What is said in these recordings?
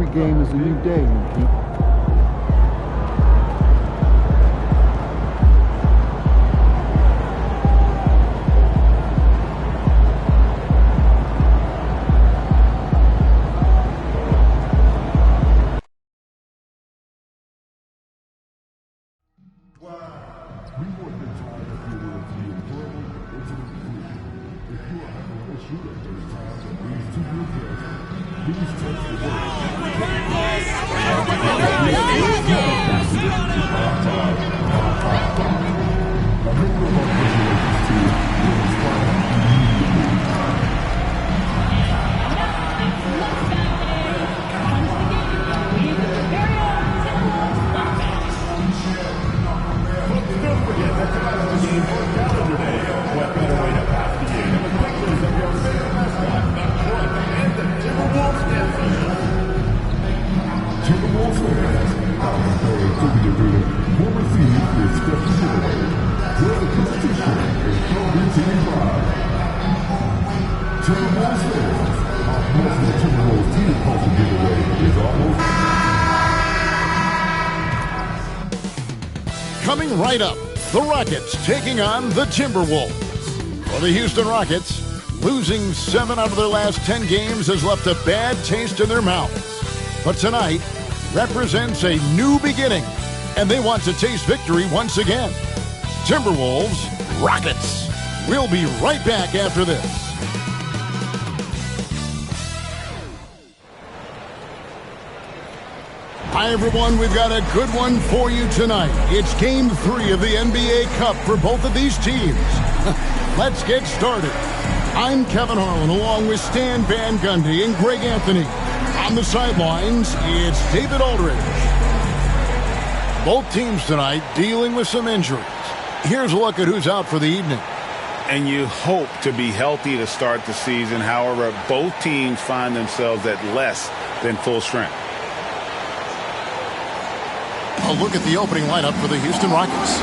Every game is a new day, Yankee. Coming right up, the Rockets taking on the Timberwolves. For the Houston Rockets, losing 7 out of their last 10 games has left a bad taste in their mouths. But tonight represents a new beginning, and they want to taste victory once again. Timberwolves, Rockets. We'll be right back after this. Hi, everyone. We've got a good one for you tonight. It's Game 3 of the NBA Cup for both of these teams. Let's get started. I'm Kevin Harlan, along with Stan Van Gundy and Greg Anthony. On the sidelines, it's David Aldridge. Both teams tonight dealing with some injuries. Here's a look at who's out for the evening. And you hope to be healthy to start the season. However, both teams find themselves at less than full strength. A look at the opening lineup for the Houston Rockets.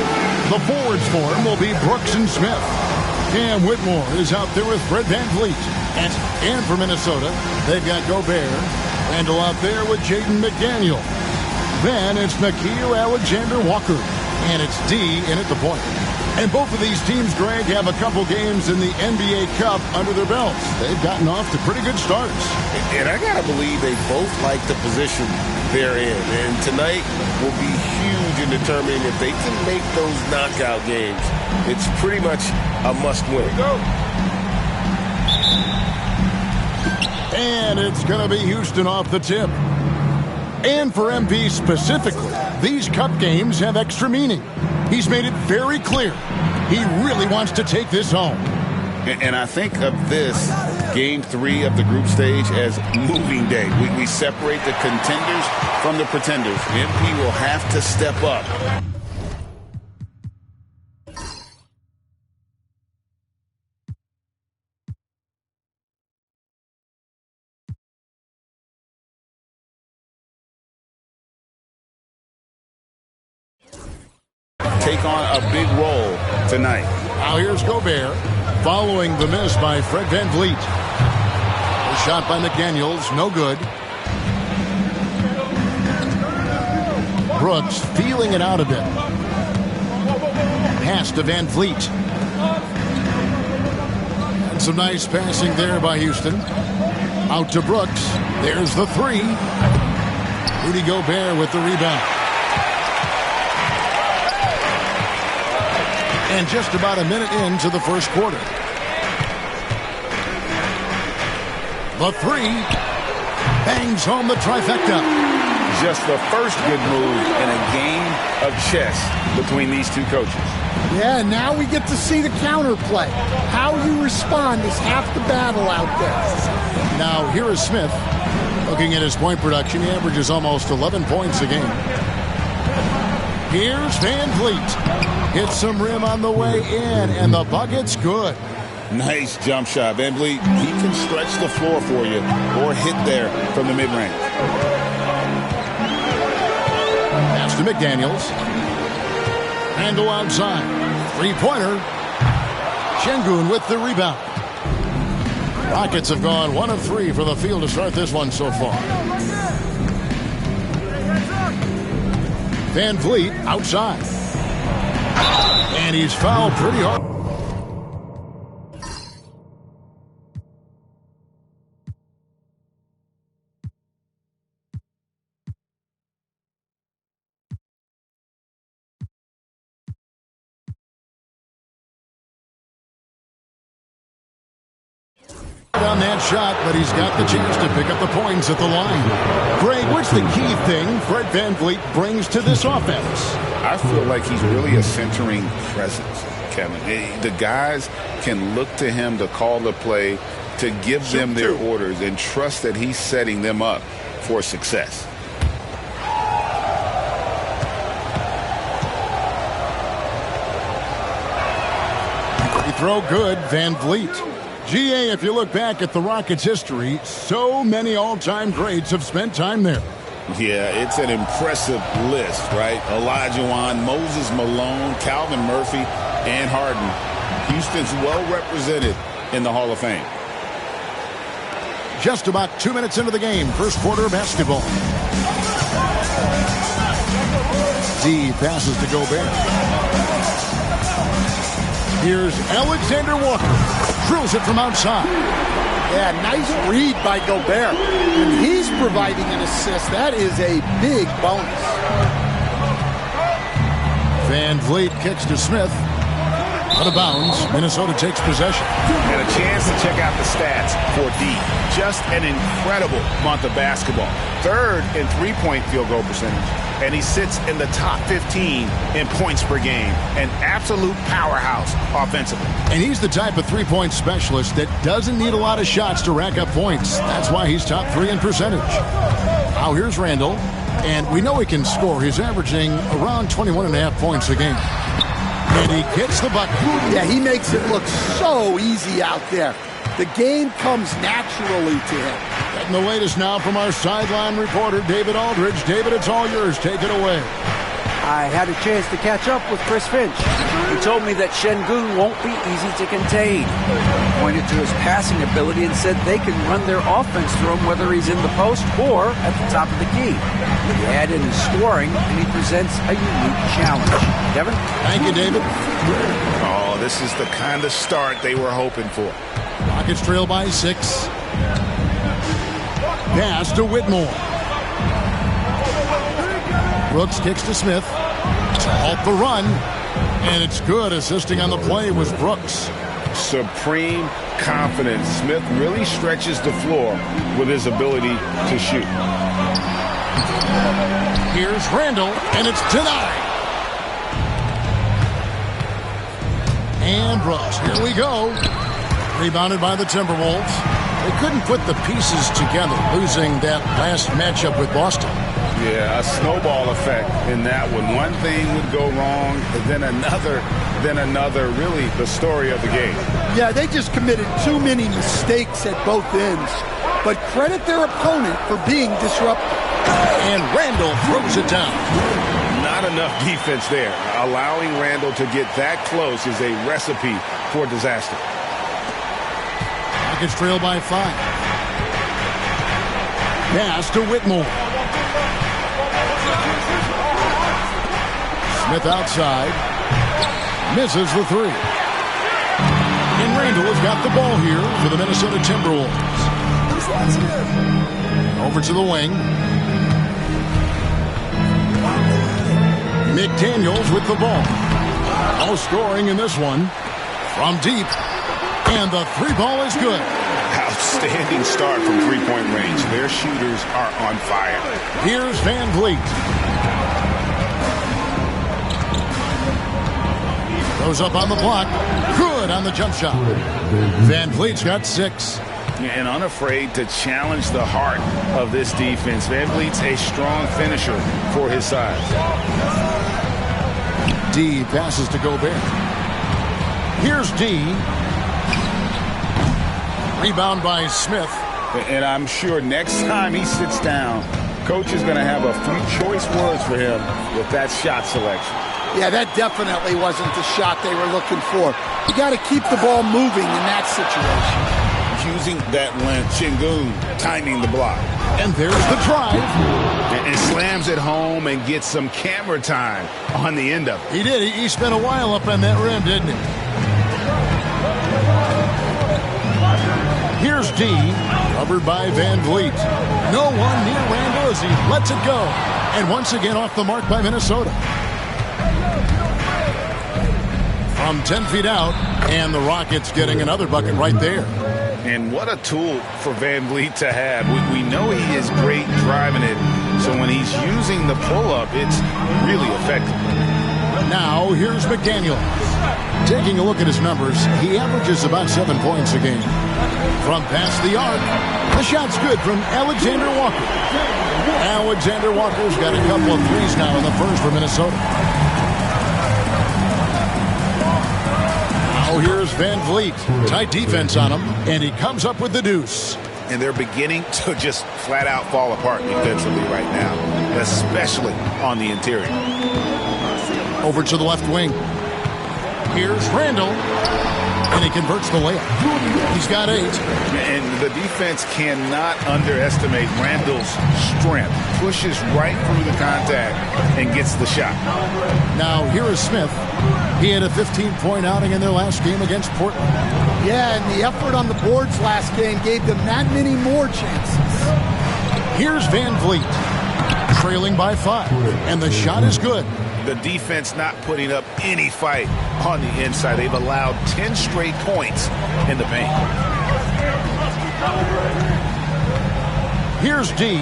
The forwards for him will be Brooks and Smith. Cam Whitmore is out there with Fred VanVleet. And for Minnesota, they've got Gobert. Randall out there with Jaden McDaniel. Then it's Nickeil Alexander-Walker. And it's D in at the point. And both of these teams, Greg, have a couple games in the NBA Cup under their belts. They've gotten off to pretty good starts. And I got to believe they both like the position they're in. And tonight will be huge in determining if they can make those knockout games. It's pretty much a must-win. And it's going to be Houston off the tip. And for MP specifically, these Cup games have extra meaning. He's made it very clear he really wants to take this home. And I think of this Game 3 of the group stage as moving day. We separate the contenders from the pretenders. MP will have to step up. Take on a big role tonight. Now here's Gobert, following the miss by Fred VanVleet. A shot by McDaniels, no good. Brooks feeling it out a bit. Pass to VanVleet. And some nice passing there by Houston. Out to Brooks. There's the three. Rudy Gobert with the rebound. And just about a minute into the first quarter. The three bangs home the trifecta. Just the first good move in a game of chess between these two coaches. Yeah, now we get to see the counterplay. How you respond is half the battle out there. Now here is Smith. Looking at his point production, he averages almost 11 points a game. Here's VanVleet. Hits some rim on the way in, and the bucket's good. Nice jump shot. VanVleet, he can stretch the floor for you or hit there from the mid-range. Pass to McDaniels. Handle outside. Three-pointer. Şengün with the rebound. Rockets have gone 1 of 3 for the field to start this one so far. Van Vliet outside. And he's fouled pretty hard. On that shot, but he's got the chance to pick up the points at the line. Greg, what's the key thing Fred VanVleet brings to this offense? I feel like he's really a centering presence, Kevin. The guys can look to him to call the play, to give them their orders, and trust that he's setting them up for success. Free throw good, VanVleet. GA, if you look back at the Rockets' history, so many all-time greats have spent time there. Yeah, it's an impressive list, right? Olajuwon, Moses Malone, Calvin Murphy, and Harden. Houston's well represented in the Hall of Fame. Just about 2 minutes into the game, first quarter of basketball. D passes to Gobert. Here's Alexander Walker. Drills it from outside. Yeah, nice read by Gobert. When he's providing an assist, that is a big bonus. VanVleet kicks to Smith. Out of bounds. Minnesota takes possession. And a chance to check out the stats for D. Just an incredible month of basketball. Third in three-point field goal percentage. And he sits in the top 15 in points per game. An absolute powerhouse offensively. And he's the type of three-point specialist that doesn't need a lot of shots to rack up points. That's why he's top 3 in percentage. Now here's Randall. And we know he can score. He's averaging around 21.5 points a game. And he gets the bucket. Yeah, he makes it look so easy out there. The game comes naturally to him. And the latest now from our sideline reporter, David Aldridge. David, it's all yours. Take it away. I had a chance to catch up with Chris Finch. He told me that Şengün won't be easy to contain. He pointed to his passing ability and said they can run their offense through him whether he's in the post or at the top of the key. He add in his scoring, and he presents a unique challenge. Kevin? Thank you, David. Oh, this is the kind of start they were hoping for. Rockets trail by 6. Pass to Whitmore. Brooks kicks to Smith. To halt the run. And it's good. Assisting on the play was Brooks. Supreme confidence. Smith really stretches the floor with his ability to shoot. Here's Randall, and it's denied. And Brooks, here we go. Rebounded by the Timberwolves. They couldn't put the pieces together, losing that last matchup with Boston. Yeah, a snowball effect in that one. One thing would go wrong, then another, really the story of the game. Yeah, they just committed too many mistakes at both ends. But credit their opponent for being disruptive. And Randall throws it down. Not enough defense there. Allowing Randall to get that close is a recipe for disaster. Rockets trail by 5. Pass to Whitmore. Smith outside. Misses the 3. And Randall has got the ball here for the Minnesota Timberwolves. Over to the wing. McDaniels with the ball. No scoring in this one. From deep. And the 3 ball is good. Outstanding start from three-point range. Their shooters are on fire. Here's VanVleet. Goes up on the block. Good on the jump shot. VanVleet's got 6. And unafraid to challenge the heart of this defense. VanVleet's a strong finisher for his size. D passes to Gobert. Here's D. Rebound by Smith. And I'm sure next time he sits down, coach is going to have a few choice words for him with that shot selection. Yeah, that definitely wasn't the shot they were looking for. You got to keep the ball moving in that situation. Using that length, Şengün timing the block. And there's the drive. and slams it home and gets some camera time on the end of it. He did. He spent a while up on that rim, didn't he? Here's D, covered by Van Vliet. No one near Randall as he lets it go. And once again off the mark by Minnesota. From 10 feet out, and the Rockets getting another bucket right there. And what a tool for Van Vliet to have. We know he is great driving it, so when he's using the pull-up, it's really effective. Now, here's McDaniel. Taking a look at his numbers, he averages about 7 points a game. From past the arc, the shot's good from Alexander Walker. Alexander Walker's got a couple of threes now in the first for Minnesota. Now here's Van Vliet. Tight defense on him, and he comes up with the deuce. And they're beginning to just flat-out fall apart defensively right now, especially on the interior. Over to the left wing. Here's Randall, and he converts the layup. He's got 8. And the defense cannot underestimate Randall's strength. Pushes right through the contact and gets the shot. Now here is Smith. He had a 15-point outing in their last game against Portland. Yeah, and the effort on the boards last game gave them that many more chances. Here's Van Vliet, trailing by 5, and the shot is good. The defense not putting up any fight on the inside. They've allowed 10 straight points in the paint. Here's D.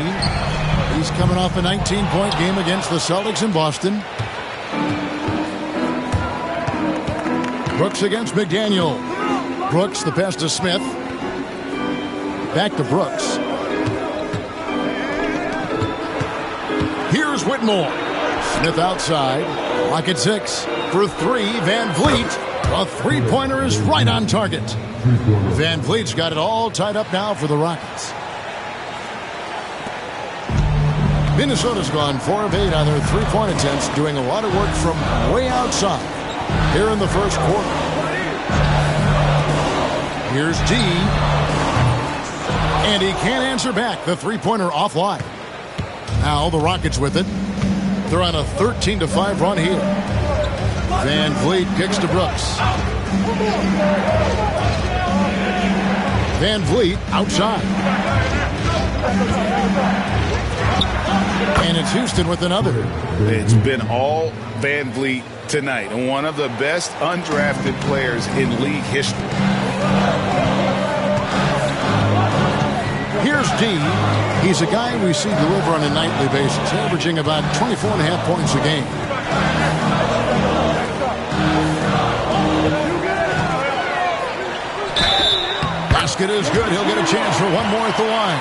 He's coming off a 19-point game against the Celtics in Boston. Brooks against McDaniel. Brooks, the pass to Smith. Back to Brooks. Here's Whitmore. Smith outside. Clock at 6. For 3, Van Vliet. A three-pointer is right on target. Van Vliet's got it all tied up now for the Rockets. Minnesota's gone 4 of 8 on their three-point attempts, doing a lot of work from way outside here in the first quarter. Here's D. And he can't answer back. The three-pointer offline. Now the Rockets with it. They're on a 13-5 run here. Van Vliet kicks to Brooks. Van Vliet outside. And it's Houston with another. It's been all Van Vliet tonight. One of the best undrafted players in league history. Here's D. He's a guy we see deliver on a nightly basis, averaging about 24.5 points a game. Basket is good. He'll get a chance for one more at the line.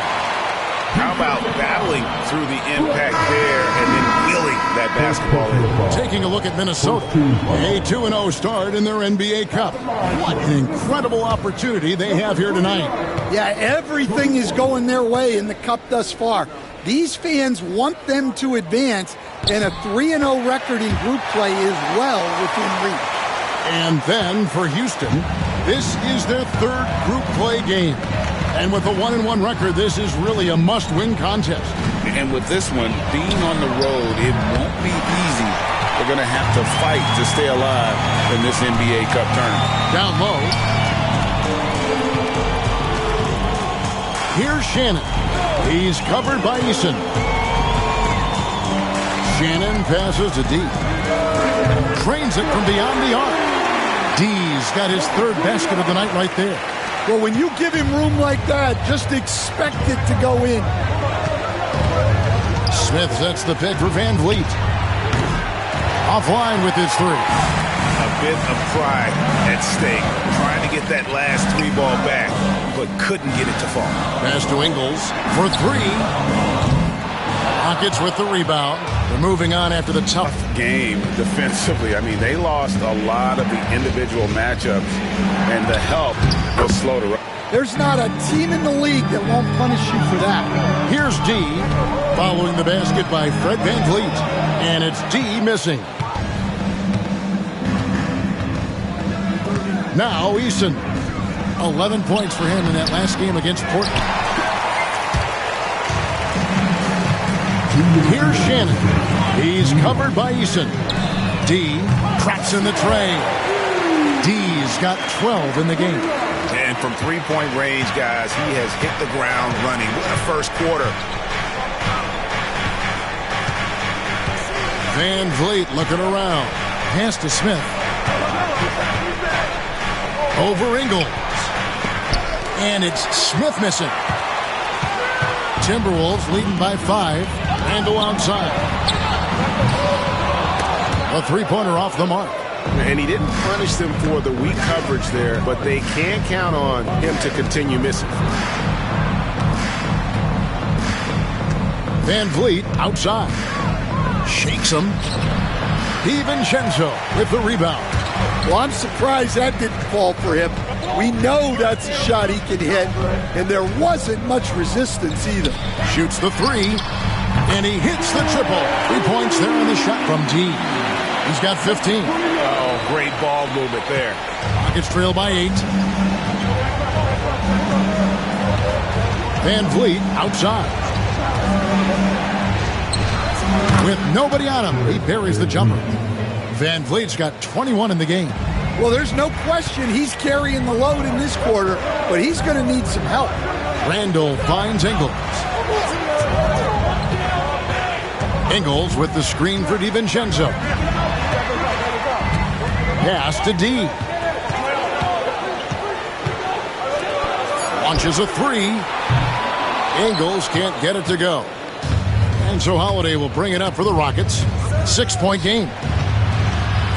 How about battling through the impact there and then wheeling that basketball in? Taking a look at Minnesota. A 2-0 start in their NBA Cup. What an incredible opportunity they have here tonight. Yeah, everything is going their way in the Cup thus far. These fans want them to advance, and a 3-0 record in group play is well within reach. And then for Houston, this is their third group play game. And with a 1-1 record, this is really a must-win contest. And with this one, being on the road, it won't be easy. They're going to have to fight to stay alive in this NBA Cup tournament. Down low. Here's Shannon. He's covered by Eason. Shannon passes to D. Trains it from beyond the arc. D's got his third basket of the night right there. Well, when you give him room like that, just expect it to go in. Smith sets the pick for Van Vliet. Offline with his 3. A bit of pride at stake, trying to get that last 3 ball back, but couldn't get it to fall. Pass to Ingles for 3. Rockets with the rebound. They're moving on after the tough game defensively. I mean, they lost a lot of the individual matchups, and the help was slow to run. There's not a team in the league that won't punish you for that. Here's D, following the basket by Fred Van Vliet, and it's D missing. Now Eason, 11 points for him in that last game against Portland. Here's Shannon. He's covered by Eason. D cracks in the tray. D's got 12 in the game. And from three-point range, guys, he has hit the ground running. What a first quarter. Van Vliet looking around. Pass to Smith. Over Ingles. And it's Smith missing. Timberwolves leading by 5. Randall outside. A three-pointer off the mark. And he didn't punish them for the weak coverage there, but they can't count on him to continue missing. Van Vliet outside. Shakes him. DiVincenzo with the rebound. Well, I'm surprised that didn't fall for him. We know that's a shot he can hit, and there wasn't much resistance either. Shoots the three, and he hits the triple. 3 points there on the shot from D. He's got 15. Oh, great ball movement there. Rockets trail by 8. Van Vliet outside. With nobody on him, he buries the jumper. Van Vliet's got 21 in the game. Well, there's no question he's carrying the load in this quarter, but he's going to need some help. Randall finds Ingles. Ingles with the screen for DiVincenzo. Pass to D. Launches a three. Ingles can't get it to go. And so Holiday will bring it up for the Rockets. 6-point game.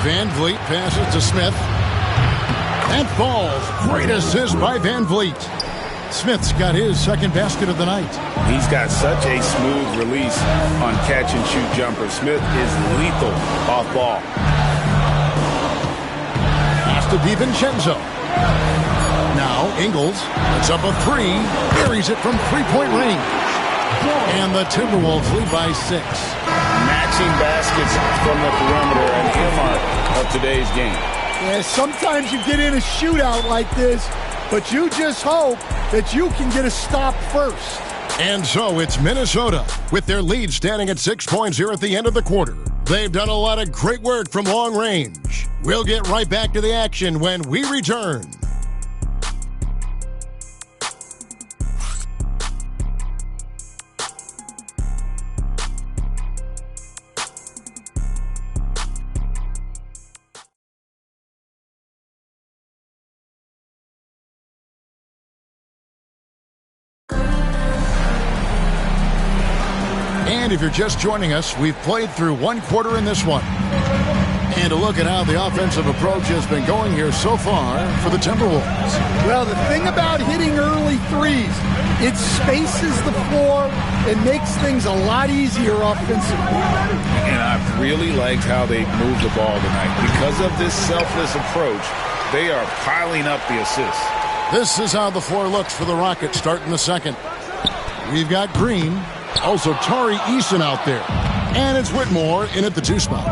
Van Vliet passes to Smith. And falls. Great assist by Van Vliet. Smith's got his second basket of the night. He's got such a smooth release on catch-and-shoot jumpers. Smith is lethal off ball. Pass to DiVincenzo. Now Ingles puts up a three. Buries it from three-point range. And the Timberwolves lead by 6. Matching baskets from the perimeter and earmark of today's game. Yeah, sometimes you get in a shootout like this, but you just hope that you can get a stop first. And so it's Minnesota with their lead standing at 6 points here at the end of the quarter. They've done a lot of great work from long range. We'll get right back to the action when we return. And if you're just joining us, we've played through one quarter in this one. And a look at how the offensive approach has been going here so far for the Timberwolves. Well, the thing about hitting early threes, it spaces the floor and makes things a lot easier offensively. And I've really liked how they moved the ball tonight. Because of this selfless approach, they are piling up the assists. This is how the floor looks for the Rockets starting the second. We've got Green. Also, Tari Eason out there. And it's Whitmore in at the 2 spot.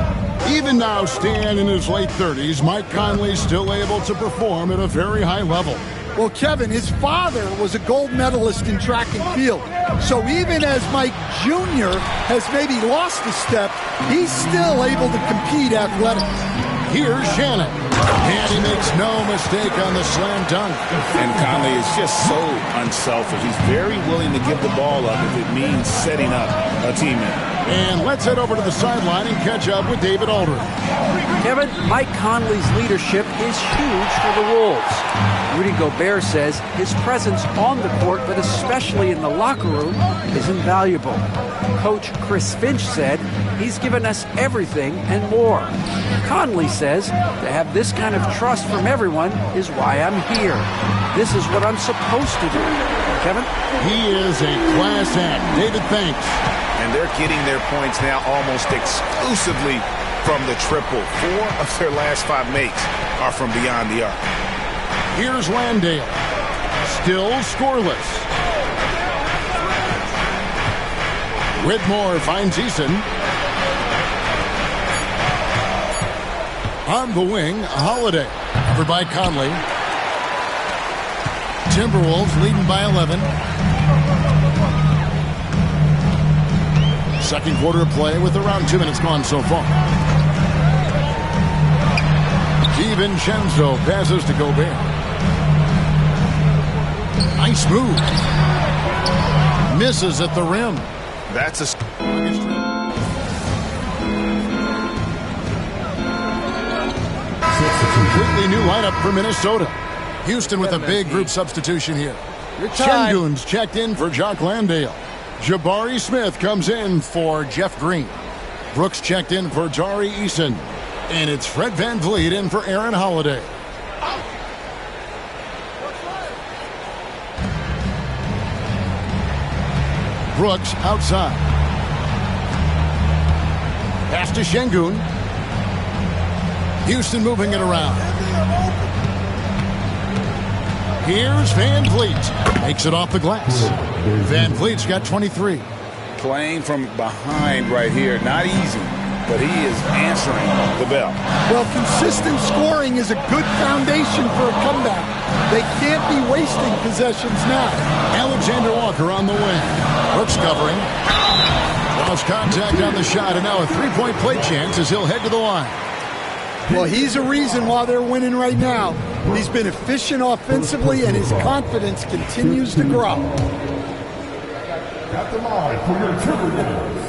Even now, Stan in his late 30s, Mike Conley's still able to perform at a very high level. Well, Kevin, his father was a gold medalist in track and field. So even as Mike Jr. has maybe lost a step, he's still able to compete athletically. Here's Shannon. And he makes no mistake on the slam dunk. And Conley is just so unselfish. He's very willing to give the ball up if it means setting up a teammate. And let's head over to the sideline and catch up with David Aldridge. Kevin, Mike Conley's leadership is huge for the Wolves. Rudy Gobert says his presence on the court, but especially in the locker room, is invaluable. Coach Chris Finch said he's given us everything and more. Conley says to have this kind of trust from everyone is why I'm here. This is what I'm supposed to do. Kevin? He is a class act. David, thanks. And they're getting their points now almost exclusively from the triple. 4 of their last 5 makes are from beyond the arc. Here's Landale. Still scoreless. Whitmore finds Eason. On the wing, Holiday. Covered by Conley. Timberwolves leading by 11. Second quarter of play with around 2 minutes gone so far. DiVincenzo passes to Gobert. Nice move. Misses at the rim. That's a... Completely new lineup for Minnesota. Houston with a big group substitution here. Şengün's checked in for Jock Landale. Jabari Smith comes in for Jeff Green. Brooks checked in for Tari Eason. And it's Fred VanVleet in for Aaron Holiday. Brooks outside. Pass to Şengün. Houston moving it around. Here's VanVleet. Makes it off the glass. VanVleet's got 23. Playing from behind right here. Not easy, but he is answering the bell. Well, consistent scoring is a good foundation for a comeback. They can't be wasting possessions now. Alexander Walker on the wing. Brooks covering. Lost contact on the shot, and now a three-point play chance as he'll head to the line. Well, he's a reason why they're winning right now. He's been efficient offensively, and his confidence continues to grow. At the line for your Timberwolves,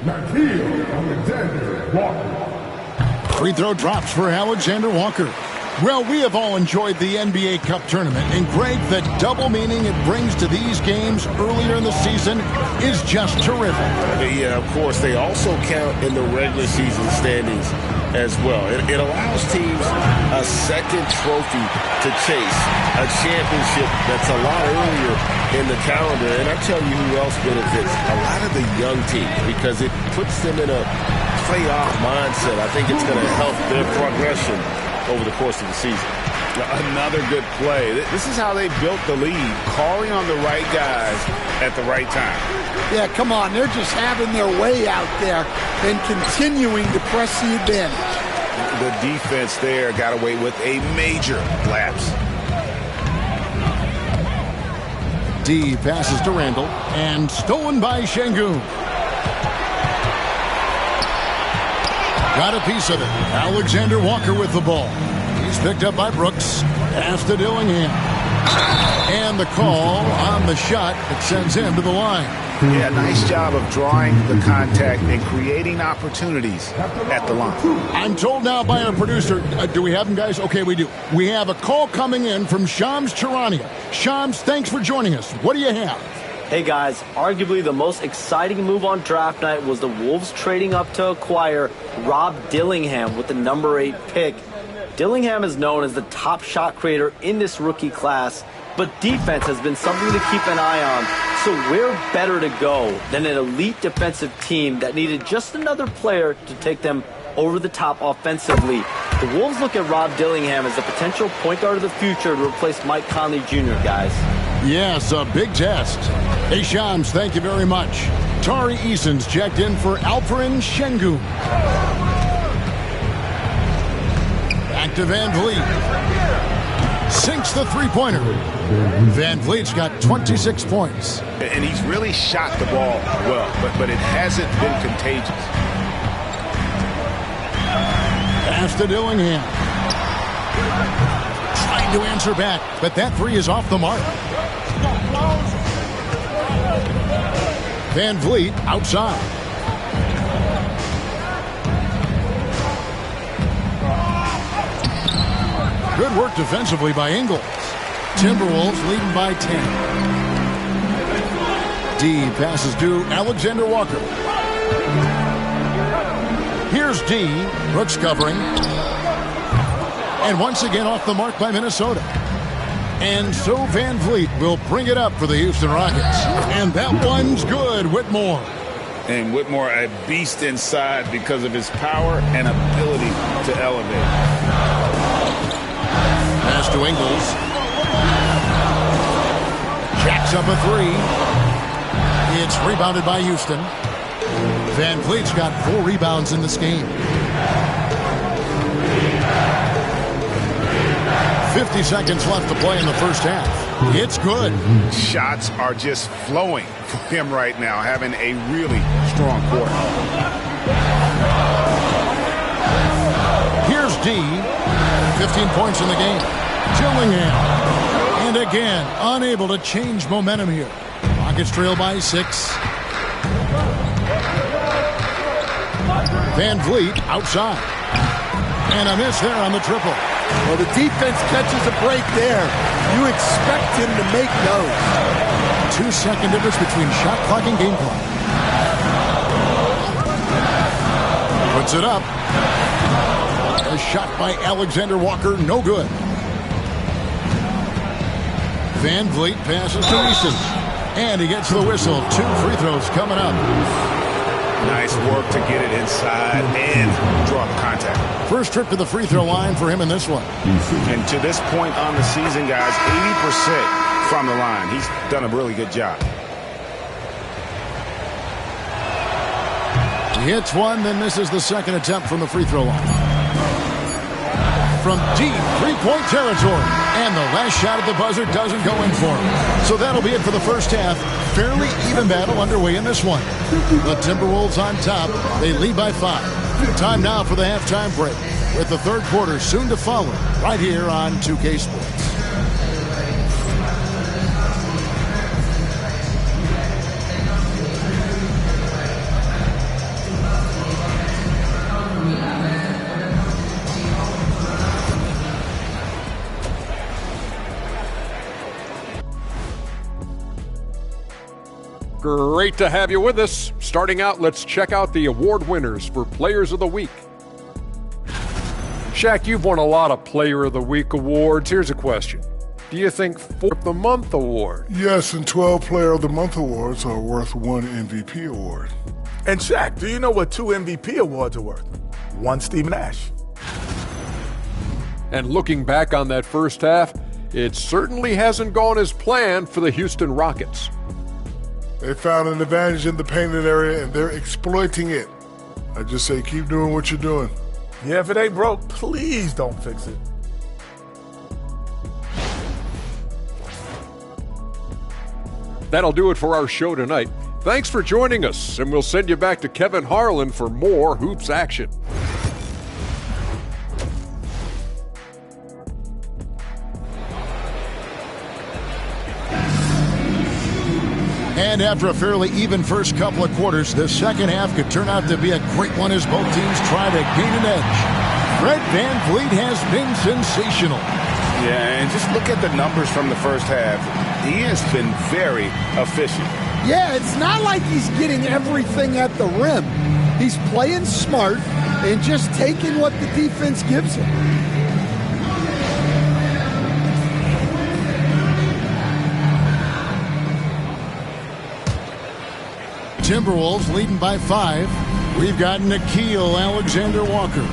Nickeil Alexander Walker. Free throw drops for Alexander Walker. Well, we have all enjoyed the NBA Cup tournament, and Greg, the double meaning it brings to these games earlier in the season is just terrific. Yeah, of course, they also count in the regular season standings as well. It allows teams a second trophy to chase, a championship that's a lot earlier in the calendar. And I tell you who else benefits, a lot of the young teams, because it puts them in a playoff mindset. I think it's going to help their progression over the course of the season. Another good play. This is how they built the lead, calling on the right guys at the right time. Yeah, come on. They're just having their way out there and continuing to press the advantage. The defense there got away with a major lapse. D passes to Randall, and stolen by Şengün. Got a piece of it. Alexander Walker with the ball. He's picked up by Brooks. Pass to Dillingham. And the call on the shot that sends him to the line. Yeah, nice job of drawing the contact and creating opportunities at the line. I'm told now by our producer, do we have him, guys? Okay, we do. We have a call coming in from Shams Charania. Shams, thanks for joining us. What do you have? Hey guys, arguably the most exciting move on draft night was the Wolves trading up to acquire Rob Dillingham with the number 8 pick. Dillingham is known as the top shot creator in this rookie class, but defense has been something to keep an eye on. So where better to go than an elite defensive team that needed just another player to take them over the top offensively? The Wolves look at Rob Dillingham as the potential point guard of the future to replace Mike Conley Jr., guys. Yes, a big test. Hey, Shams, thank you very much. Tari Eason's checked in for Alperen Şengün. Back to VanVleet. Sinks the three-pointer. VanVleet's got 26 points. And he's really shot the ball well, but it hasn't been contagious. Pass to Dillingham. Trying to answer back, but that three is off the mark. VanVleet outside. Good work defensively by Ingles. Timberwolves leading by 10. D passes to Alexander Walker. Here's D. Brooks covering. And once again off the mark by Minnesota. And so VanVleet will bring it up for the Houston Rockets. And that one's good, Whitmore. And Whitmore, a beast inside because of his power and ability to elevate. Pass to Ingles. Jacks up a three. It's rebounded by Houston. VanVleet's got 4 rebounds in this game. 50 seconds left to play in the first half. It's good. Shots are just flowing for him right now, having a really strong quarter. Here's D. 15 points in the game. Dillingham. And again, unable to change momentum here. Rockets trail by 6. Van Vliet outside. And a miss there on the triple. Well, the defense catches a break there. You expect him to make those. 2-second difference between shot clock and game clock. Puts it up. A shot by Alexander Walker, no good. Van Vliet passes to Easton. And he gets the whistle. 2 free throws coming up. Nice work to get it inside and draw the contact. First trip to the free throw line for him in this one. And to this point on the season, guys, 80% from the line. He's done a really good job. He hits one, then misses the second attempt from the free throw line. From deep three-point territory. And the last shot at the buzzer doesn't go in for him. So that'll be it for the first half. Fairly even battle underway in this one. The Timberwolves on top. They lead by 5. Time now for the halftime break, with the third quarter soon to follow right here on 2K Sports. Great to have you with us. Starting out, let's check out the award winners for Players of the Week. Shaq, you've won a lot of Player of the Week awards. Here's a question. Do you think 4th of the Month award? Yes, and 12 Player of the Month awards are worth 1 MVP award. And Shaq, do you know what 2 MVP awards are worth? 1 Steve Nash. And looking back on that first half, it certainly hasn't gone as planned for the Houston Rockets. They found an advantage in the painted area, and they're exploiting it. I just say keep doing what you're doing. Yeah, if it ain't broke, please don't fix it. That'll do it for our show tonight. Thanks for joining us, and we'll send you back to Kevin Harlan for more hoops action. And after a fairly even first couple of quarters, the second half could turn out to be a great one as both teams try to gain an edge. Fred VanVleet has been sensational. Yeah, and just look at the numbers from the first half. He has been very efficient. Yeah, it's not like he's getting everything at the rim. He's playing smart and just taking what the defense gives him. Timberwolves leading by 5. We've got Nickeil Alexander-Walker.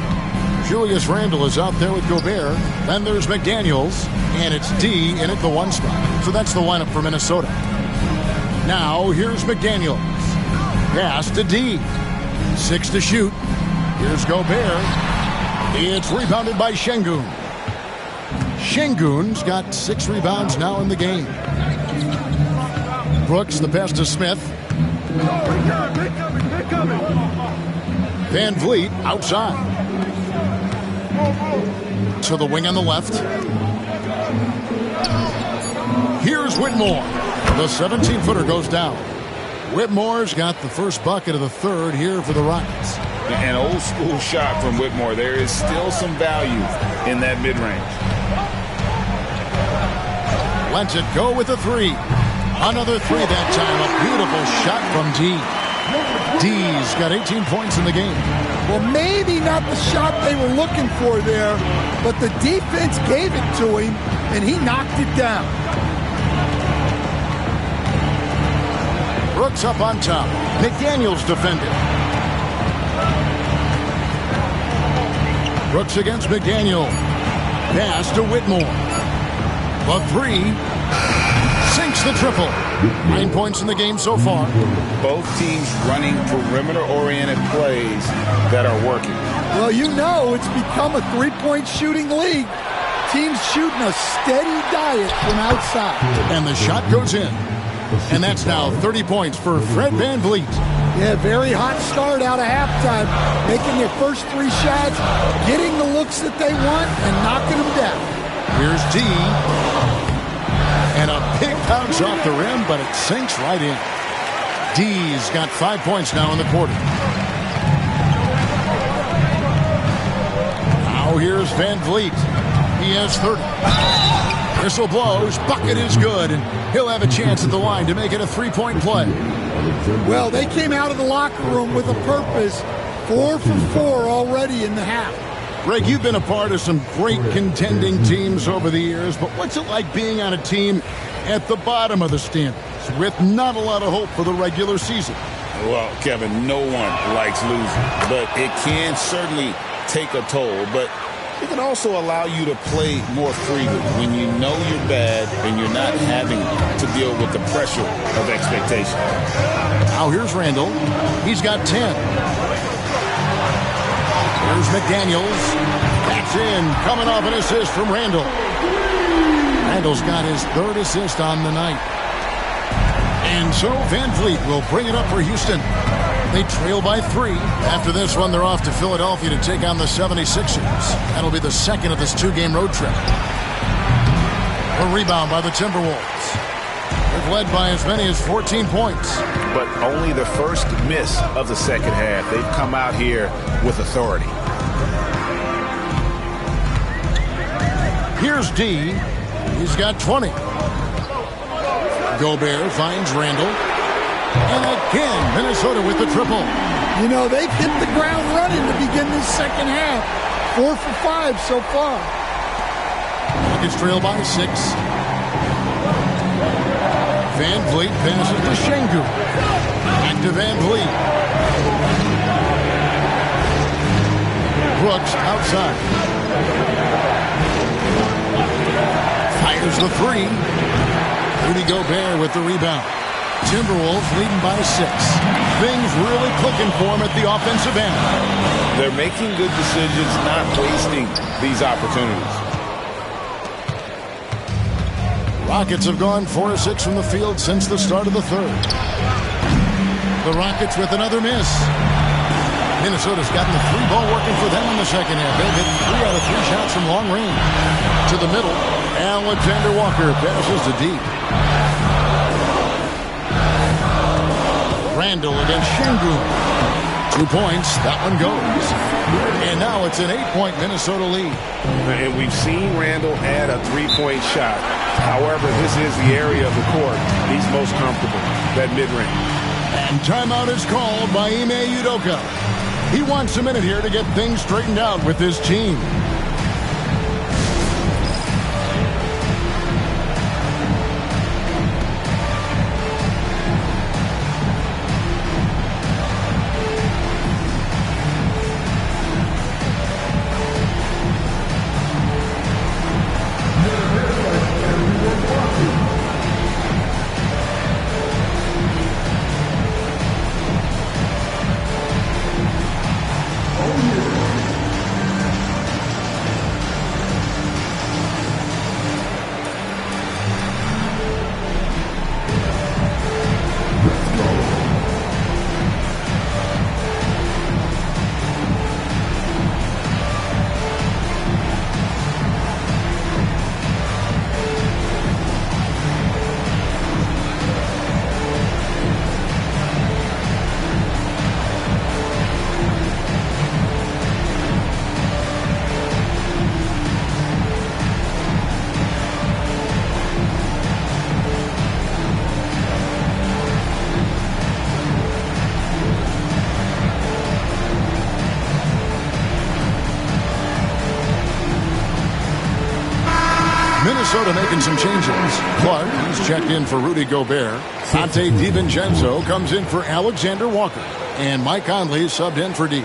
Julius Randle is out there with Gobert. Then there's McDaniels, and it's D in at the 1 spot. So that's the lineup for Minnesota. Now here's McDaniels. Pass to D. 6 to shoot. Here's Gobert. It's rebounded by Şengün. Şengün's got 6 rebounds now in the game. Brooks, the pass to Smith. VanVleet outside. To the wing on the left. Here's Whitmore. The 17-footer goes down. Whitmore's got the first bucket of the third here for the Rockets. An old school shot from Whitmore. There is still some value in that mid-range. Lets it go with a 3. Another 3 that time. A beautiful shot from D. D's got 18 points in the game. Well, maybe not the shot they were looking for there, but the defense gave it to him, and he knocked it down. Brooks up on top. McDaniels defended. Brooks against McDaniel. Pass to Whitmore. The 3. Sinks the triple. 9 points in the game so far. Both teams running perimeter-oriented plays that are working. Well, you know it's become a three-point shooting league. team's shooting a steady diet from outside. And the shot goes in. And that's now 30 points for Fred VanVleet. Yeah, very hot start out of halftime. Making their first 3 shots, getting the looks that they want, and knocking them down. Here's D. And a big bounce off the rim, but it sinks right in. D's got 5 points now in the quarter. Now here's VanVleet. He has 30. Whistle blows, bucket is good, and he'll have a chance at the line to make it a 3-point play. Well, they came out of the locker room with a purpose. 4 for 4 already in the half. Greg, you've been a part of some great contending teams over the years, but what's it like being on a team at the bottom of the standings with not a lot of hope for the regular season? Well, Kevin, no one likes losing, but it can certainly take a toll. But it can also allow you to play more freely when you know you're bad and you're not having to deal with the pressure of expectation. Now here's Randall. He's got 10. Here's McDaniels. That's in, coming off an assist from Randall. Randall's got his 3rd assist on the night. And so VanVleet will bring it up for Houston. They trail by 3. After this one, they're off to Philadelphia to take on the 76ers. That'll be the second of this 2-game road trip. A rebound by the Timberwolves. They've led by as many as 14 points. But only the first miss of the second half. They've come out here with authority. Here's D. He's got 20. Gobert finds Randall. And again, Minnesota with the triple. You know, they've hit the ground running to begin this second half. 4 for 5 so far. Rockets trail by 6. VanVleet passes to Şengün. Back to VanVleet. Brooks outside. Fires the 3. Rudy Gobert with the rebound. Timberwolves leading by 6. Things really clicking for them at the offensive end. They're making good decisions, not wasting these opportunities. Rockets have gone 4 of 6 from the field since the start of the 3rd. The Rockets with another miss. Minnesota's gotten the 3-ball working for them in the second half. They've hit 3 out of 3 shots from long range. To the middle, Alexander Walker passes to deep. Randall against Şengün. 2 points, that one goes. And now it's an 8-point Minnesota lead. And we've seen Randall add a 3-point shot. However, this is the area of the court he's most comfortable, that mid-range. And timeout is called by Ime Udoka. He wants a minute here to get things straightened out with his team. Minnesota making some changes. Clark, he's checked in for Rudy Gobert. Ante DiVincenzo comes in for Alexander Walker. And Mike Conley subbed in for D.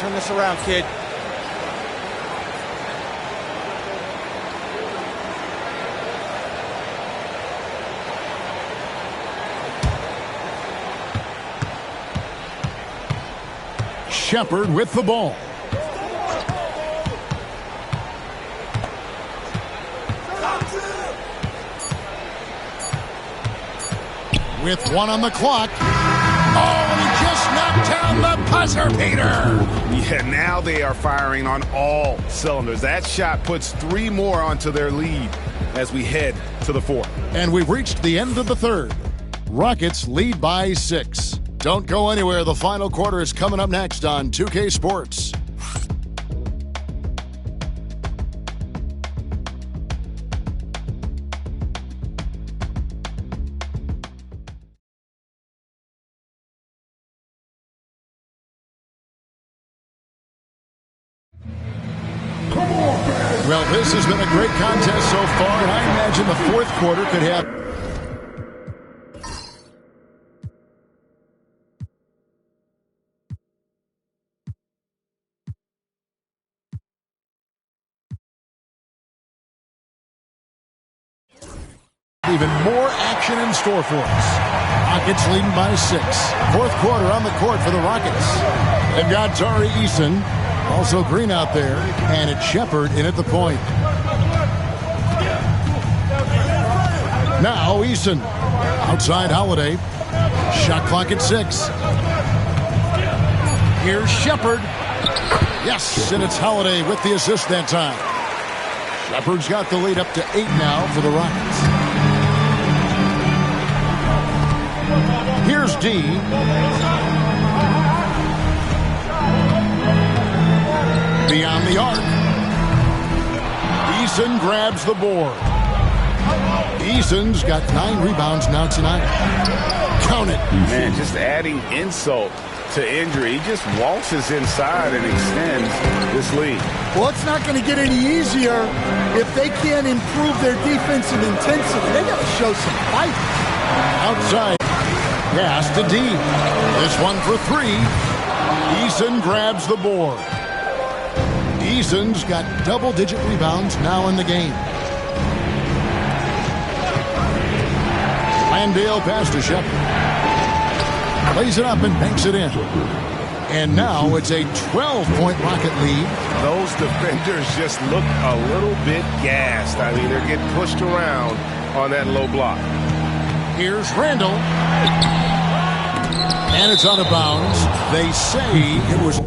Turn this around, kid. Shepard with the ball. With one on the clock. Oh, he just knocked down the buzzer beater. Yeah, now they are firing on all cylinders. That shot puts 3 more onto their lead as we head to the 4th. And we've reached the end of the 3rd. Rockets lead by 6. Don't go anywhere. The final quarter is coming up next on 2K Sports. Well, this has been a great contest so far, and I imagine the 4th quarter could have... even more action in store for us. Rockets leading by 6. 4th quarter on the court for the Rockets. They've got Tari Eason, also Green out there, and it's Shepard in at the point. Now Eason, outside Holiday. Shot clock at 6. Here's Shepard. Yes, and it's Holiday with the assist that time. Shepard's got the lead up to 8 now for the Rockets. Here's D. Beyond the arc. Eason grabs the board. Eason's got 9 rebounds now tonight. Count it. Man, just adding insult to injury. He just waltzes inside and extends this lead. Well, it's not going to get any easier if they can't improve their defensive intensity. They got to show some fight. Outside. Pass to D. This one for 3. Eason grabs the board. Eason's got double-digit rebounds now in the game. Landale pass to Shepard. Plays it up and banks it in. And now it's a 12-point Rocket lead. Those defenders just look a little bit gassed. I mean, they're getting pushed around on that low block. Here's Randall. And it's out of bounds. They say it was...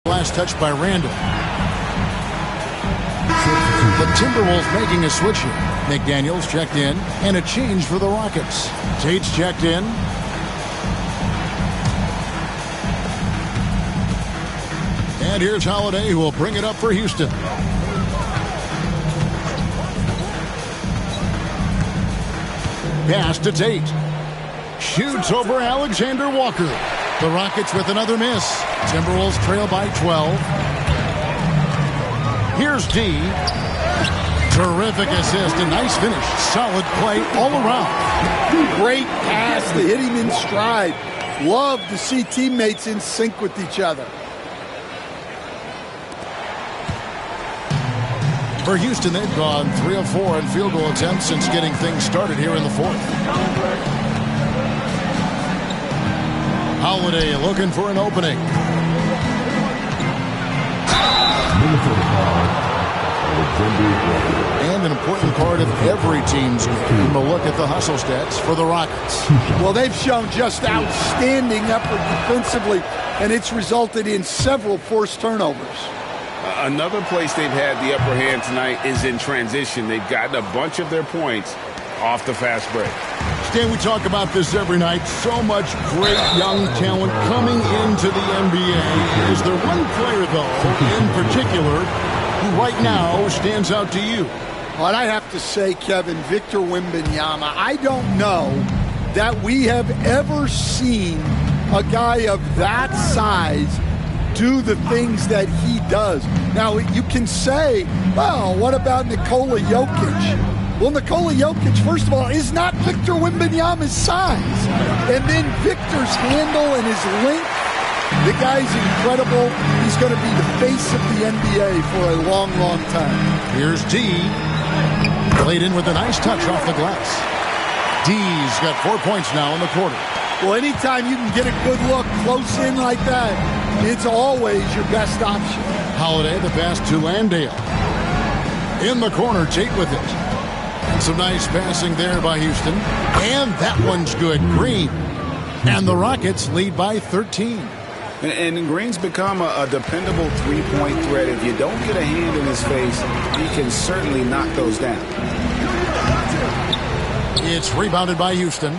Last touch by Randall. The Timberwolves making a switch here. McDaniels checked in, and a change for the Rockets. Tate's checked in. And here's Holiday, who will bring it up for Houston. Pass to Tate. Shoots over Alexander Walker. The Rockets with another miss. Timberwolves trail by 12. Here's D. Terrific assist. A nice finish. Solid play all around. Great pass to hit him in stride. Love to see teammates in sync with each other. For Houston, they've gone 3 of 4 in field goal attempts since getting things started here in the 4th. Holiday looking for an opening. And an important part of every team's game, a look at the hustle stats for the Rockets. Well, they've shown just outstanding effort defensively, and it's resulted in several forced turnovers. Another place they've had the upper hand tonight is in transition. They've gotten a bunch of their points off the fast break. Stan, we talk about this every night. So much great young talent coming into the NBA. Is there one player, though, in particular, who right now stands out to you? Well, I have to say, Kevin, Victor Wembanyama. I don't know that we have ever seen a guy of that size do the things that he does. Now, you can say, well, what about Nikola Jokic? Well, Nikola Jokic, first of all, is not Victor Wembanyama's size. And then Victor's handle and his length, the guy's incredible. He's going to be the face of the NBA for a long, long time. Here's D. Played in with a nice touch off the glass. D's got 4 points now in the quarter. Well, anytime you can get a good look close in like that, it's always your best option. Holiday, the pass to Landale. In the corner, Tate with it. And some nice passing there by Houston. And that one's good. Green. And the Rockets lead by 13. And Green's become a dependable three-point threat. If you don't get a hand in his face, he can certainly knock those down. It's rebounded by Houston.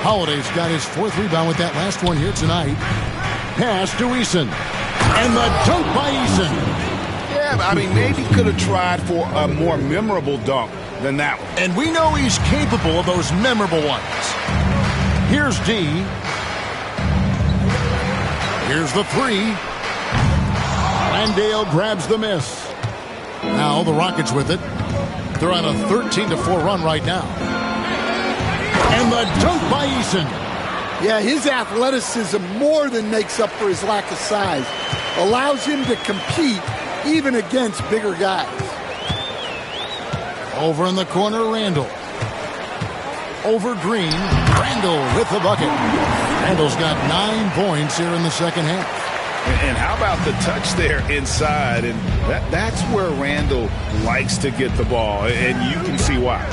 Holiday's got his 4th rebound with that last one here tonight. Pass to Eason. And the dunk by Eason. Yeah, I mean, maybe could have tried for a more memorable dunk than that one. And we know he's capable of those memorable ones. Here's D. Here's the 3. Landale grabs the miss. Now the Rockets with it. They're on a 13-4 run right now. And the dunk by Eason. Yeah, his athleticism more than makes up for his lack of size. Allows him to compete even against bigger guys. Over in the corner, Randall. Over Green. Randall with the bucket. Randall's got 9 points here in the second half. And how about the touch there inside? And that's where Randall likes to get the ball, and you can see why.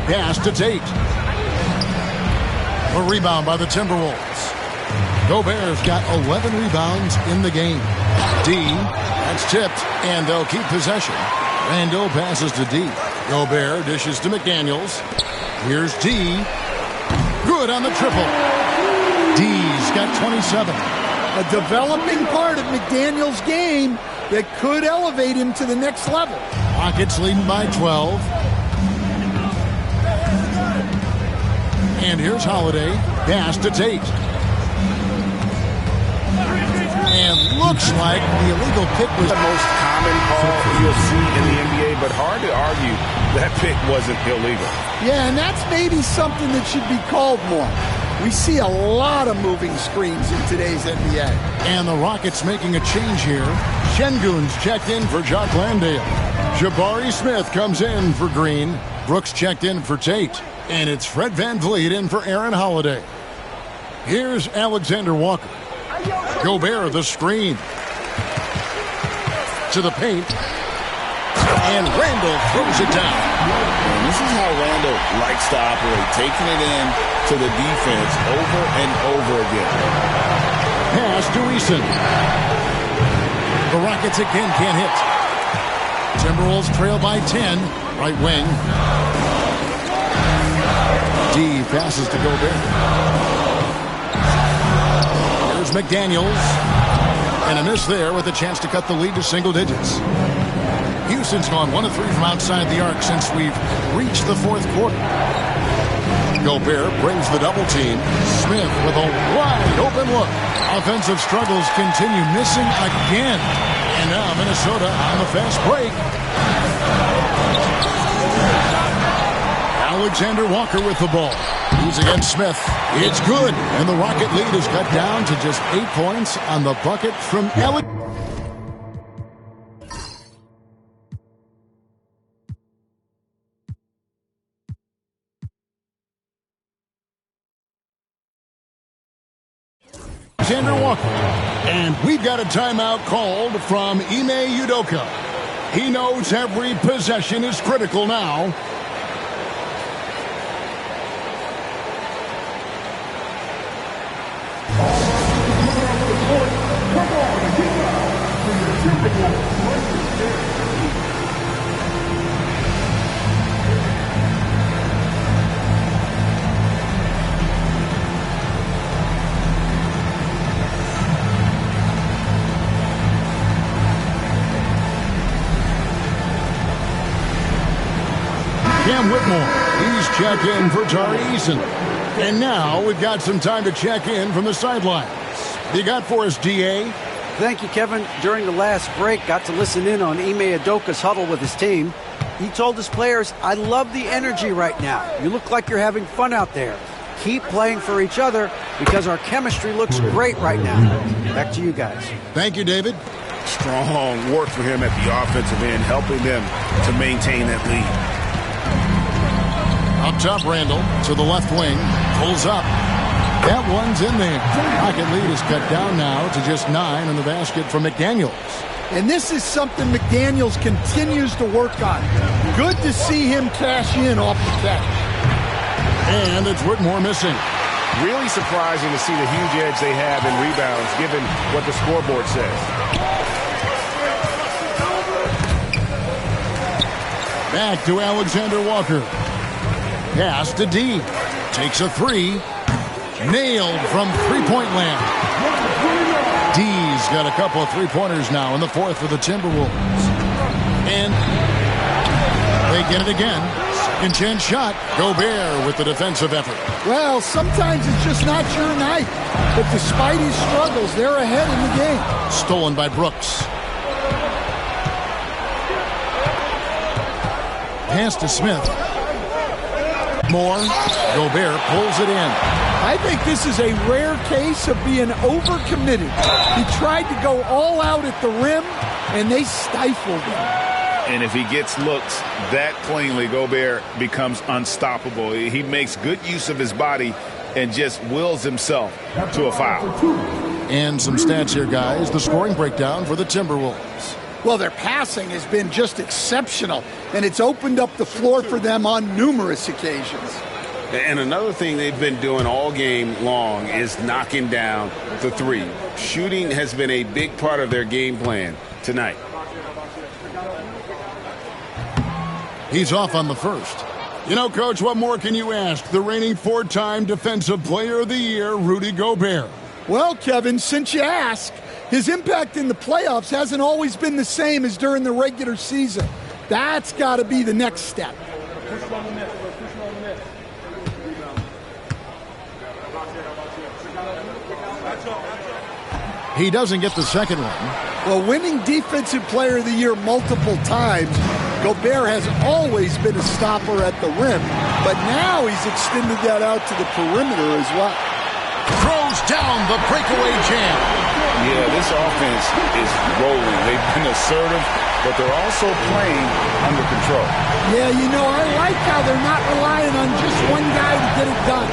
Pass to Tate. A rebound by the Timberwolves. Gobert's got 11 rebounds in the game. D, that's tipped, and they'll keep possession. Randall passes to D. Gobert dishes to McDaniels. Here's D. Good on the triple. D's got 27. A developing part of McDaniels' game that could elevate him to the next level. Rockets leading by 12. And here's Holiday. Pass to Tate. And looks like the illegal pick was the most common call you'll see in the NBA, but hard to argue that pick wasn't illegal. Yeah, and that's maybe something that should be called more. We see a lot of moving screens in today's NBA. And the Rockets making a change here. Şengün's checked in for Jock Landale. Jabari Smith comes in for Green. Brooks checked in for Tate. And it's Fred VanVleet in for Aaron Holiday. Here's Alexander Walker. Gobert the screen. To the paint. And Randall throws it down. And this is how Randall likes to operate, taking it in to the defense over and over again. Pass to Eason. The Rockets again can't hit. Timberwolves trail by 10. Right wing. D passes to Gobert. Here's McDaniels. And a miss there with a chance to cut the lead to single digits. Houston's gone 1 of 3 from outside the arc since we've reached the 4th quarter. Gobert brings the double team. Smith with a wide open look. Offensive struggles continue, missing again. And now Minnesota on the fast break. Alexander Walker with the ball. He's against Smith. It's good. And the Rocket lead is cut down to just 8 points on the bucket from Alexander. Walker. And we've got a timeout called from Ime Udoka. He knows every possession is critical now. Cam Whitmore, he's checked in for Tari Eason. And now we've got some time to check in from the sidelines. You got for us, DA? Thank you, Kevin. During the last break, got to listen in on Ime Udoka's huddle with his team. He told his players, I love the energy right now. You look like you're having fun out there. Keep playing for each other because our chemistry looks great right now. Back to you guys. Thank you, David. Strong work for him at the offensive end, helping them to maintain that lead. Up top, Randall to the left wing. Pulls up. That one's in there. Rocket lead is cut down now to just 9 in the basket from McDaniels. And this is something McDaniels continues to work on. Good to see him cash in off the catch. And it's Whitmore missing. Really surprising to see the huge edge they have in rebounds, given what the scoreboard says. Back to Alexander Walker. Pass to D. Takes a 3. Nailed from three-point land. D's got a couple of three-pointers now in the fourth for the Timberwolves. And they get it again. Second chance shot. Gobert with the defensive effort. Well, sometimes it's just not your night. But despite his struggles, they're ahead in the game. Stolen by Brooks. Pass to Smith. Moore. Gobert pulls it in. I think this is a rare case of being overcommitted. He tried to go all out at the rim, and they stifled him. And if he gets looks that cleanly, Gobert becomes unstoppable. He makes good use of his body and just wills himself to a foul. And some stats here, guys. The scoring breakdown for the Timberwolves. Well, their passing has been just exceptional, and it's opened up the floor for them on numerous occasions. And another thing they've been doing all game long is knocking down the three. Shooting has been a big part of their game plan tonight. He's off on the first. You know, Coach, what more can you ask? The reigning 4-time Defensive Player of the Year, Rudy Gobert. Well, Kevin, since you ask, his impact in the playoffs hasn't always been the same as during the regular season. That's got to be the next step. He doesn't get the second one. Well, winning Defensive Player of the Year multiple times, Gobert has always been a stopper at the rim, but now he's extended that out to the perimeter as well. Throws down the breakaway jam. Yeah, this offense is rolling. They've been assertive, but they're also playing under control. Yeah, you know, I like how they're not relying on just one guy to get it done.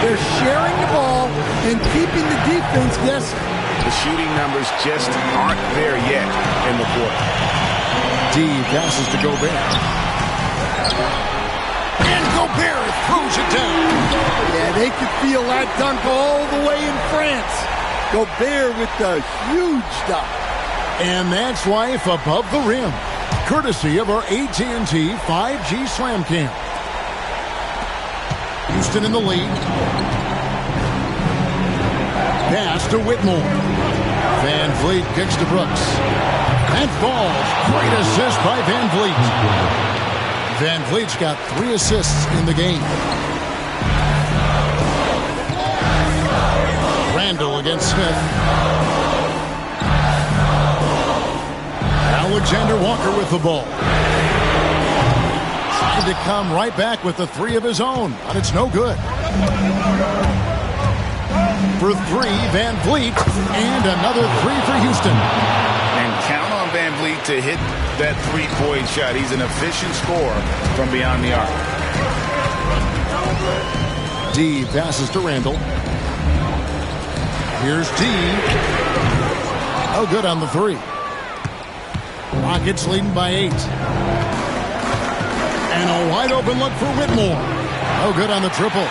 They're sharing the ball and keeping the defense guessing. The shooting numbers just aren't there yet in the quarter. D passes to Gobert. And Gobert throws it down. Yeah, they could feel that dunk all the way in France. Gobert with the huge dunk. And that's life above the rim, courtesy of our AT&T 5G Slam Cam. Houston in the lead. Pass to Whitmore. Van Vliet kicks to Brooks. And falls. Great assist by Van Vliet. Van Vliet's got 3 assists in the game. Randall against Smith. Alexander Walker with the ball. Trying to come right back with the 3 of his own, but it's no good. For 3, Van Vliet, and another 3 for Houston. And count on Van Vliet to hit that three-point shot. He's an efficient scorer from beyond the arc. D passes to Randall. Here's D. Oh, good on the 3. Rockets leading by 8. And a wide-open look for Whitmore. Oh, good on the triple.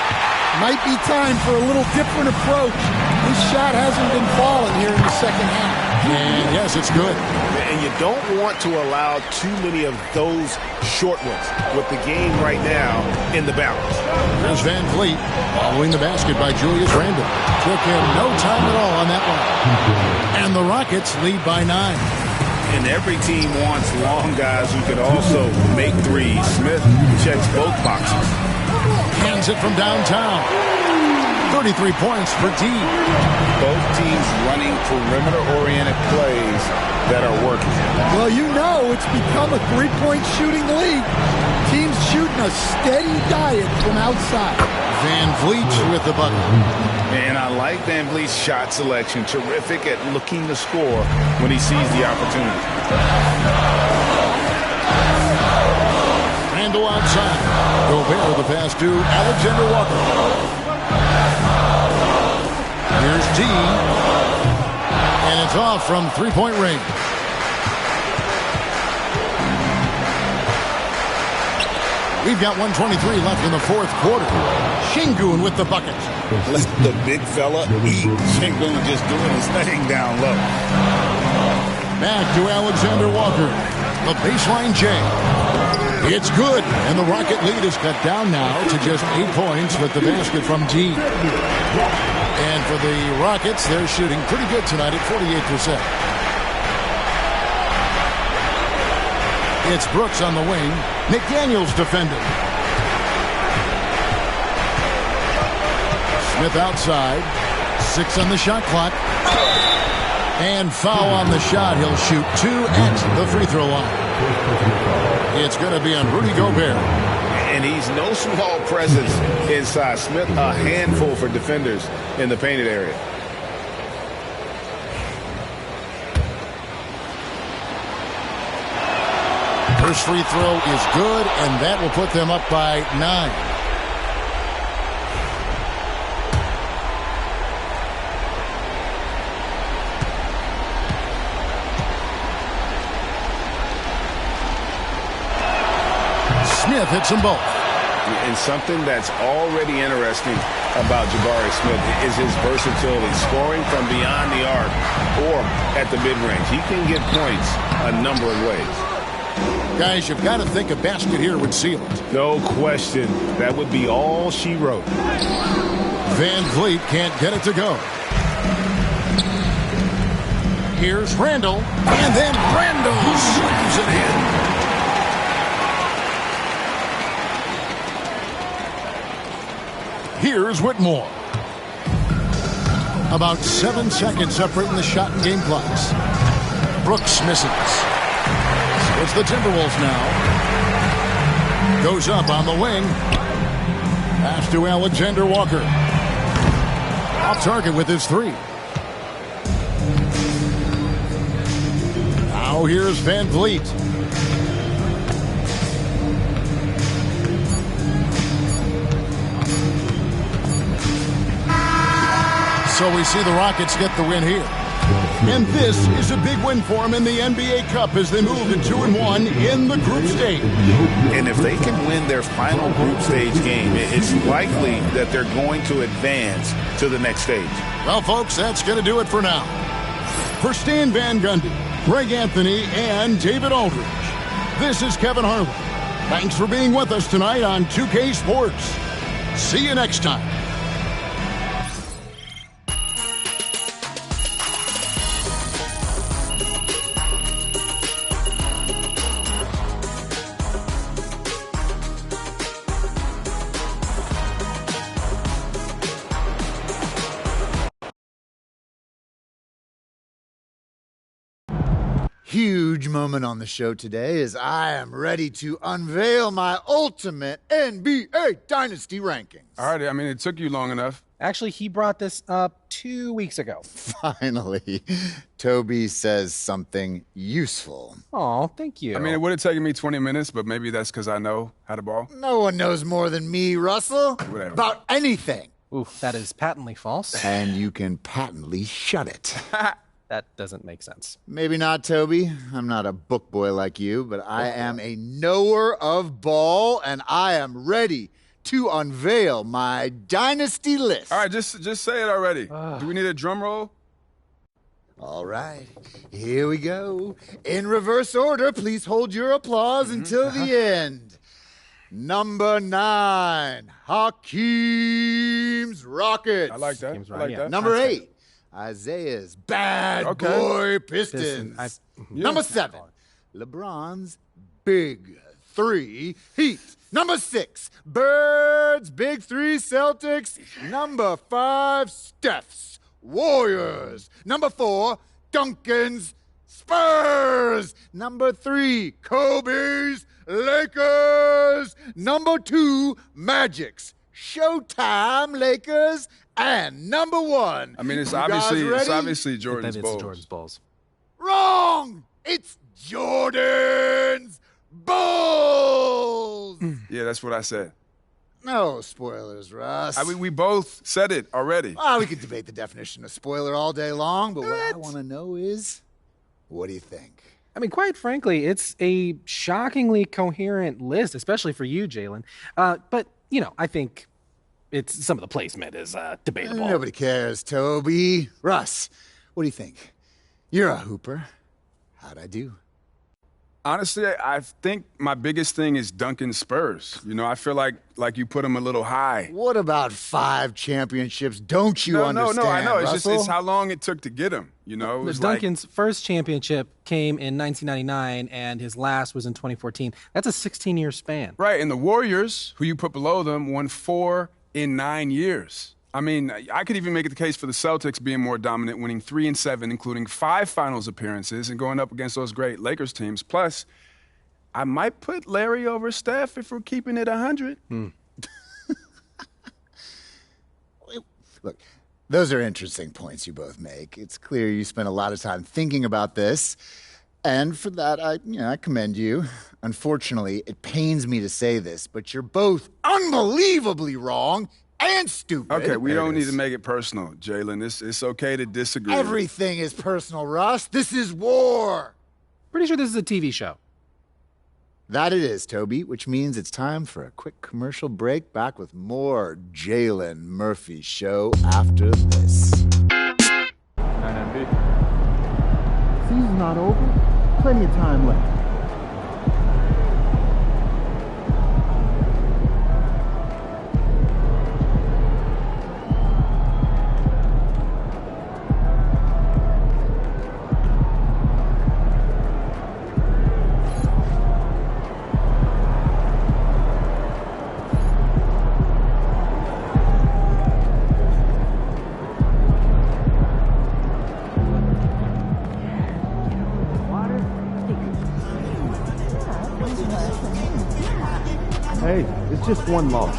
Might be time for a little different approach. This shot hasn't been falling here in the second half. And yes, it's good. And you don't want to allow too many of those short ones with the game right now in the balance. There's Van Vliet following the basket by Julius Randle. Took him no time at all on that one. And the Rockets lead by 9. And every team wants long guys who can also make threes. Smith checks both boxes. Hands it from downtown. 33 points for D. Both teams running perimeter-oriented plays that are working. Well, you know it's become a three-point shooting league. Teams shooting a steady diet from outside. Van Vliet with the bucket. And I like Van Vliet's shot selection. Terrific at looking to score when he sees the opportunity. Randall outside. Gobert the pass to Alexander Walker. Here's D. And it's off from three-point range. We've got 1:23 left in the fourth quarter. Şengün with the bucket. Let the big fella eat. Şengün just doing his thing down low. Back to Alexander Walker. The baseline J. It's good, and the Rocket lead is cut down now to just 8 points with the basket from G. And for the Rockets, they're shooting pretty good tonight at 48%. It's Brooks on the wing. McDaniels defending. Smith outside. 6 on the shot clock. And foul on the shot. He'll shoot 2 at the free throw line. It's going to be on Rudy Gobert. And he's no small presence inside. Smith, a handful for defenders in the painted area. First free throw is good, and that will put them up by 9. Smith hits them both. And something that's already interesting about Jabari Smith is his versatility, scoring from beyond the arc or at the mid-range. He can get points a number of ways. Guys, you've got to think a basket here would seal it. No question. That would be all she wrote. Van Vliet can't get it to go. Here's Randall. And then Randall slams it in. Here's Whitmore. About 7 seconds separating the shot and game clocks. Brooks misses. So it's the Timberwolves now. Goes up on the wing. Pass to Alexander Walker. Off target with his 3. Now here's Van Vliet. So we see the Rockets get the win here. And this is a big win for them in the NBA Cup as they move to 2-1 in the group stage. And if they can win their final group stage game, it's likely that they're going to advance to the next stage. Well, folks, that's going to do it for now. For Stan Van Gundy, Greg Anthony, and David Aldridge, this is Kevin Harlan. Thanks for being with us tonight on 2K Sports. See you next time. Huge moment on the show today as I am ready to unveil my ultimate NBA Dynasty rankings. All right, I mean, it took you long enough. Actually, he brought this up 2 weeks ago. Finally, Toby says something useful. Oh, thank you. I mean, it would have taken me 20 minutes, but maybe that's because I know how to ball. No one knows more than me, Russell, Whatever. about anything. Oof, that is patently false. And you can patently shut it. That doesn't make sense. Maybe not, Toby. I'm not a book boy like you, but I am a knower of ball, and I am ready to unveil my dynasty list. All right, just say it already. Do we need a drum roll? All right, here we go. In reverse order, please hold your applause until the end. Number 9, Hakeem's Rockets. I like that. I like that. Number 8, Isaiah's Bad Boy Pistons. Listen, Number 7, LeBron's Big 3, Heat. Number 6, Birds. Big 3, Celtics. Number 5, Steph's Warriors. Number 4, Duncan's Spurs. Number 3, Kobe's Lakers. Number 2, Magic's Showtime Lakers. And number 1. I mean, it's You obviously guys ready? Jordan's Bulls. Jordan's Bulls. Wrong! It's Jordan's Bulls! Yeah, that's what I said. No spoilers, Russ. I mean, we both said it already. We could debate the definition of spoiler all day long, but what I want to know is, what do you think? I mean, quite frankly, it's a shockingly coherent list, especially for you, Jalen. But, I think some of the placement is debatable. Nobody cares, Toby. Russ, what do you think? You're a hooper. How'd I do? Honestly, I think my biggest thing is Duncan's Spurs. I feel like you put them a little high. What about 5 championships? Don't you understand, No, I know. Russell? It's how long it took to get them. Duncan's first championship came in 1999, and his last was in 2014. That's a 16-year span. Right, and the Warriors, who you put below them, won 4 in 9 years. I mean, I could even make the case for the Celtics being more dominant, winning 3 and 7, including 5 finals appearances and going up against those great Lakers teams. Plus, I might put Larry over Steph if we're keeping it 100. Look, those are interesting points you both make. It's clear you spent a lot of time thinking about this, and for that, I commend you. Unfortunately, it pains me to say this, but you're both unbelievably wrong and stupid. Okay, we don't need to make it personal, Jalen. It's okay to disagree. Everything is personal, Russ. This is war. Pretty sure this is a TV show. That it is, Toby, which means it's time for a quick commercial break. Back with more Jalen Murphy Show after this. Season's not over. Plenty of time left. Hey, it's just one loss.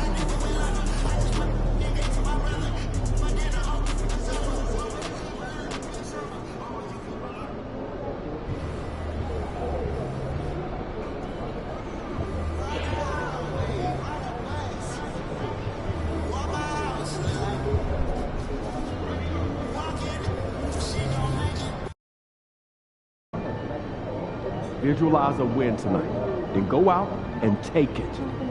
Visualize a win tonight, then go out and take it.